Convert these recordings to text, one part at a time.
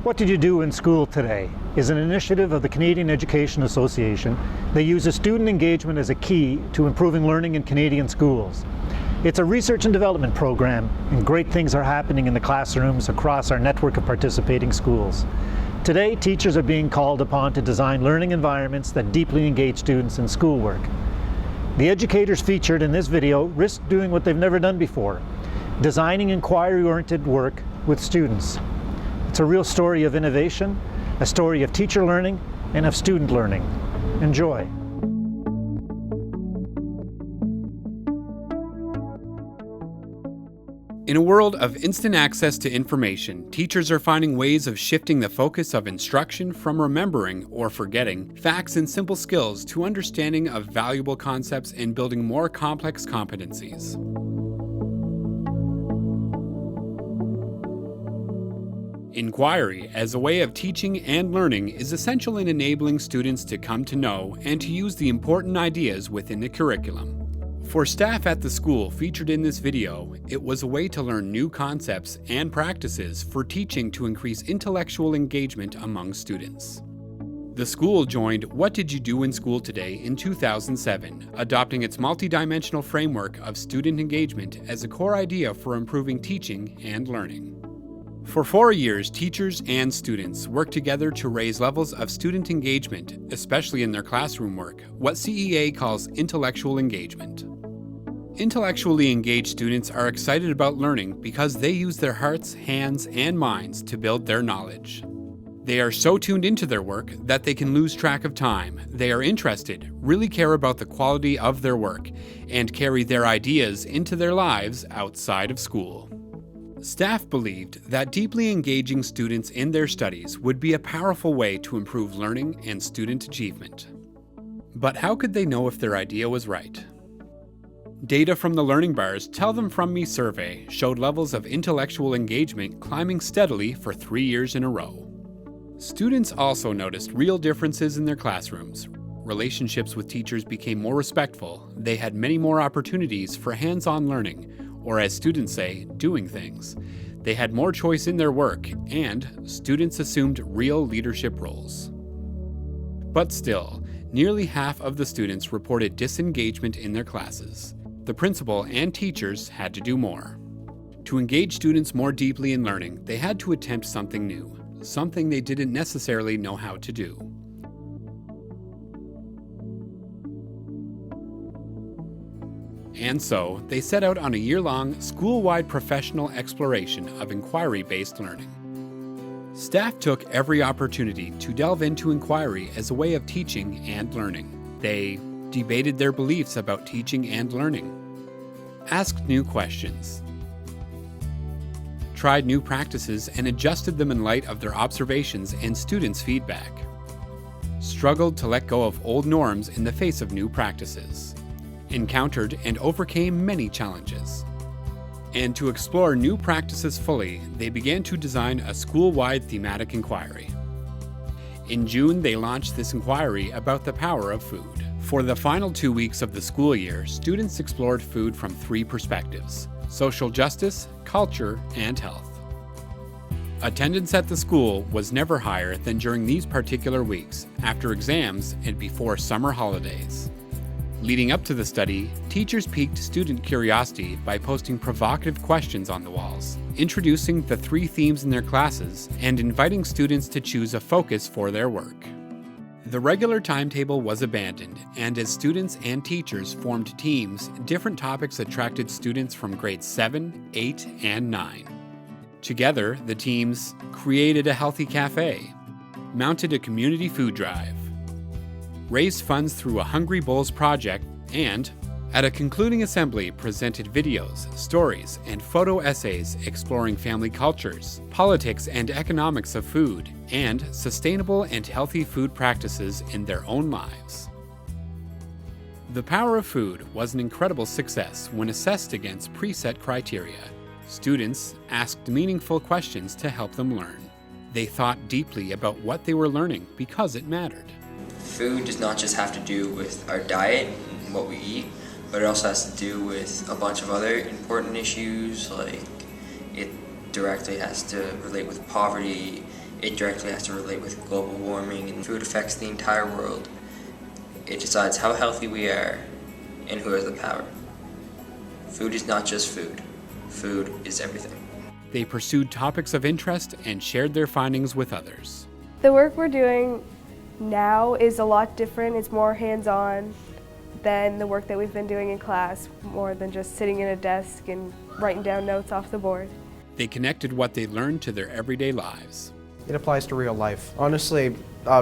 What Did You Do in School Today is an initiative of the Canadian Education Association that uses student engagement as a key to improving learning in Canadian schools. It's a research and development program, and great things are happening in the classrooms across our network of participating schools. Today, teachers are being called upon to design learning environments that deeply engage students in schoolwork. The educators featured in this video risk doing what they've never done before, designing inquiry-oriented work with students. It's a real story of innovation, a story of teacher learning, and of student learning. Enjoy. In a world of instant access to information, teachers are finding ways of shifting the focus of instruction from remembering or forgetting facts and simple skills to understanding of valuable concepts and building more complex competencies. Inquiry, as a way of teaching and learning, is essential in enabling students to come to know and to use the important ideas within the curriculum. For staff at the school featured in this video, it was a way to learn new concepts and practices for teaching to increase intellectual engagement among students. The school joined What Did You Do in School Today in 2007, adopting its multidimensional framework of student engagement as a core idea for improving teaching and learning. For 4 years, teachers and students worked together to raise levels of student engagement, especially in their classroom work, what CEA calls intellectual engagement. Intellectually engaged students are excited about learning because they use their hearts, hands, and minds to build their knowledge. They are so tuned into their work that they can lose track of time. They are interested, really care about the quality of their work, and carry their ideas into their lives outside of school. Staff believed that deeply engaging students in their studies would be a powerful way to improve learning and student achievement. But how could they know if their idea was right? Data from the Learning Bars Tell Them From Me survey showed levels of intellectual engagement climbing steadily for 3 years in a row. Students also noticed real differences in their classrooms. Relationships with teachers became more respectful. They had many more opportunities for hands-on learning, or as students say, doing things. They had more choice in their work, and students assumed real leadership roles. But still, nearly half of the students reported disengagement in their classes. The principal and teachers had to do more. To engage students more deeply in learning, they had to attempt something new, something they didn't necessarily know how to do. And so, they set out on a year-long, school-wide professional exploration of inquiry-based learning. Staff took every opportunity to delve into inquiry as a way of teaching and learning. They debated their beliefs about teaching and learning, asked new questions, tried new practices and adjusted them in light of their observations and students' feedback, struggled to let go of old norms in the face of new practices, encountered and overcame many challenges. And to explore new practices fully, they began to design a school-wide thematic inquiry. In June, they launched this inquiry about the power of food. For the final 2 weeks of the school year, students explored food from 3 perspectives: social justice, culture, and health. Attendance at the school was never higher than during these particular weeks, after exams and before summer holidays. Leading up to the study, teachers piqued student curiosity by posting provocative questions on the walls, introducing the 3 themes in their classes, and inviting students to choose a focus for their work. The regular timetable was abandoned, and as students and teachers formed teams, different topics attracted students from grades 7, 8, and 9. Together, the teams created a healthy cafe, mounted a community food drive, raised funds through a Hungry Bowls project, and, at a concluding assembly, presented videos, stories, and photo essays exploring family cultures, politics and economics of food, and sustainable and healthy food practices in their own lives. The power of food was an incredible success when assessed against preset criteria. Students asked meaningful questions to help them learn. They thought deeply about what they were learning because it mattered. Food does not just have to do with our diet and what we eat, but it also has to do with a bunch of other important issues, like it directly has to relate with poverty It directly has to relate with global warming, and food affects the entire world. It decides how healthy we are and who has the power. Food is not just food. Food is everything. They pursued topics of interest and shared their findings with others. The work we're doing now is a lot different. It's more hands-on than the work that we've been doing in class, more than just sitting in a desk and writing down notes off the board. They connected what they learned to their everyday lives. It applies to real life. Honestly,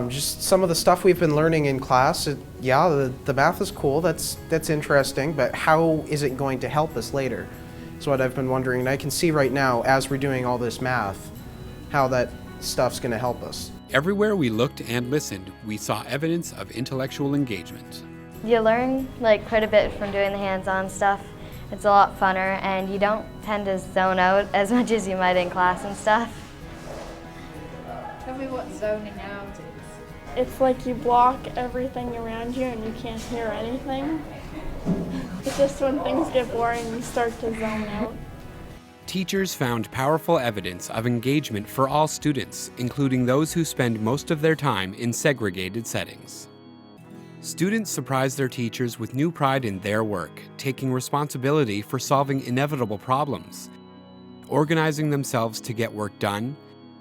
just some of the stuff we've been learning in class, the math is cool, that's interesting, but how is it going to help us later? That's what I've been wondering, and I can see right now, as we're doing all this math, how that stuff's going to help us. Everywhere we looked and listened, we saw evidence of intellectual engagement. You learn quite a bit from doing the hands-on stuff. It's a lot funner, and you don't tend to zone out as much as you might in class and stuff. Tell me what zoning out is. It's like you block everything around you and you can't hear anything. It's just when things get boring, you start to zone out. Teachers found powerful evidence of engagement for all students, including those who spend most of their time in segregated settings. Students surprised their teachers with new pride in their work, taking responsibility for solving inevitable problems, organizing themselves to get work done,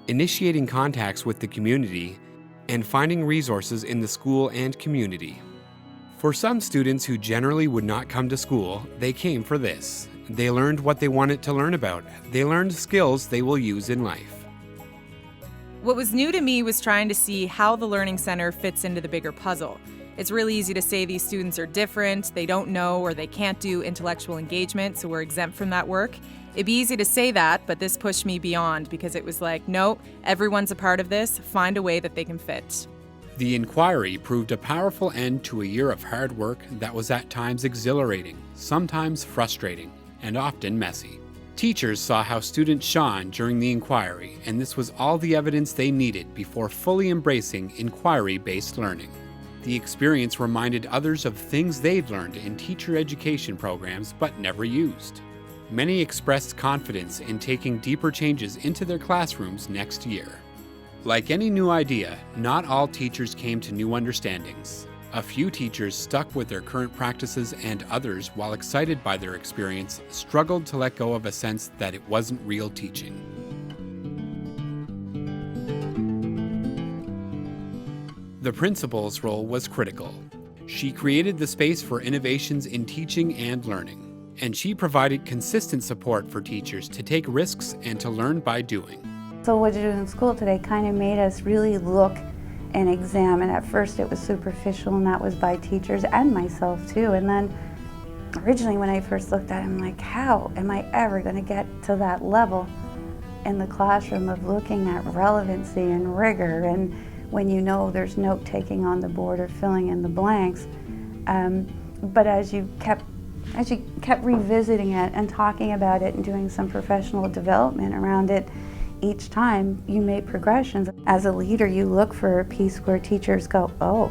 initiating contacts with the community, and finding resources in the school and community. For some students who generally would not come to school, they came for this. They learned what they wanted to learn about. They learned skills they will use in life. What was new to me was trying to see how the Learning Center fits into the bigger puzzle. It's really easy to say these students are different, they don't know or they can't do intellectual engagement, so we're exempt from that work. It'd be easy to say that, but this pushed me beyond because it was like, no, everyone's a part of this, find a way that they can fit. The Inquiry proved a powerful end to a year of hard work that was at times exhilarating, sometimes frustrating, and often messy. Teachers saw how students shone during the Inquiry, and this was all the evidence they needed before fully embracing inquiry-based learning. The experience reminded others of things they'd learned in teacher education programs but never used. Many expressed confidence in taking deeper changes into their classrooms next year. Like any new idea, not all teachers came to new understandings. A few teachers stuck with their current practices, and others, while excited by their experience, struggled to let go of a sense that it wasn't real teaching. The principal's role was critical. She created the space for innovations in teaching and learning, and she provided consistent support for teachers to take risks and to learn by doing. So what you do in school today kind of made us really look and examine. At first it was superficial, and that was by teachers and myself too. And then originally when I first looked at it, I'm like, how am I ever going to get to that level in the classroom of looking at relevancy and rigor, and when you know there's note taking on the board or filling in the blanks. But as you kept revisiting it and talking about it and doing some professional development around it, each time you made progressions. As a leader, you look for a piece where teachers go, oh.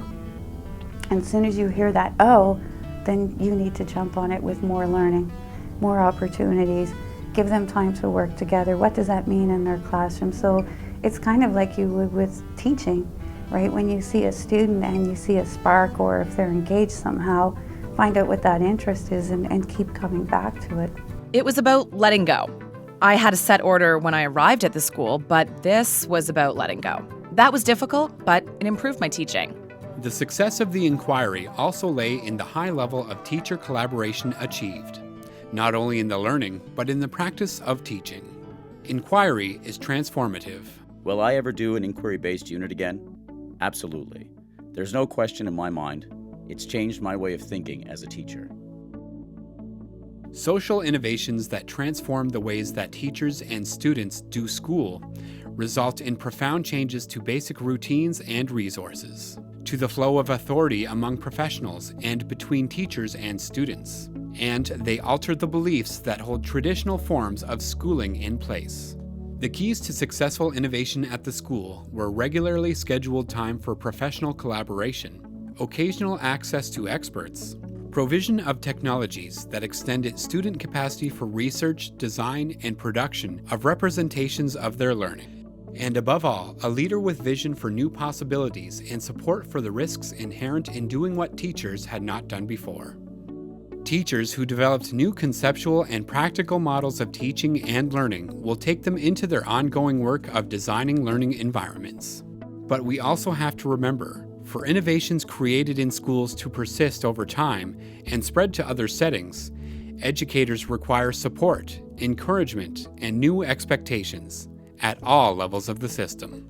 And as soon as you hear that, oh, then you need to jump on it with more learning, more opportunities, give them time to work together. What does that mean in their classroom? So it's kind of like you would with teaching, right? When you see a student and you see a spark, or if they're engaged somehow, find out what that interest is and keep coming back to it. It was about letting go. I had a set order when I arrived at the school, but this was about letting go. That was difficult, but it improved my teaching. The success of the Inquiry also lay in the high level of teacher collaboration achieved, not only in the learning, but in the practice of teaching. Inquiry is transformative. Will I ever do an inquiry-based unit again? Absolutely. There's no question in my mind. It's changed my way of thinking as a teacher. Social innovations that transform the ways that teachers and students do school result in profound changes to basic routines and resources, to the flow of authority among professionals and between teachers and students, and they alter the beliefs that hold traditional forms of schooling in place. The keys to successful innovation at the school were regularly scheduled time for professional collaboration, occasional access to experts, provision of technologies that extended student capacity for research, design, and production of representations of their learning, And above all, a leader with vision for new possibilities and support for the risks inherent in doing what teachers had not done before. Teachers who developed new conceptual and practical models of teaching and learning will take them into their ongoing work of designing learning environments. But we also have to remember, for innovations created in schools to persist over time and spread to other settings, educators require support, encouragement, and new expectations at all levels of the system.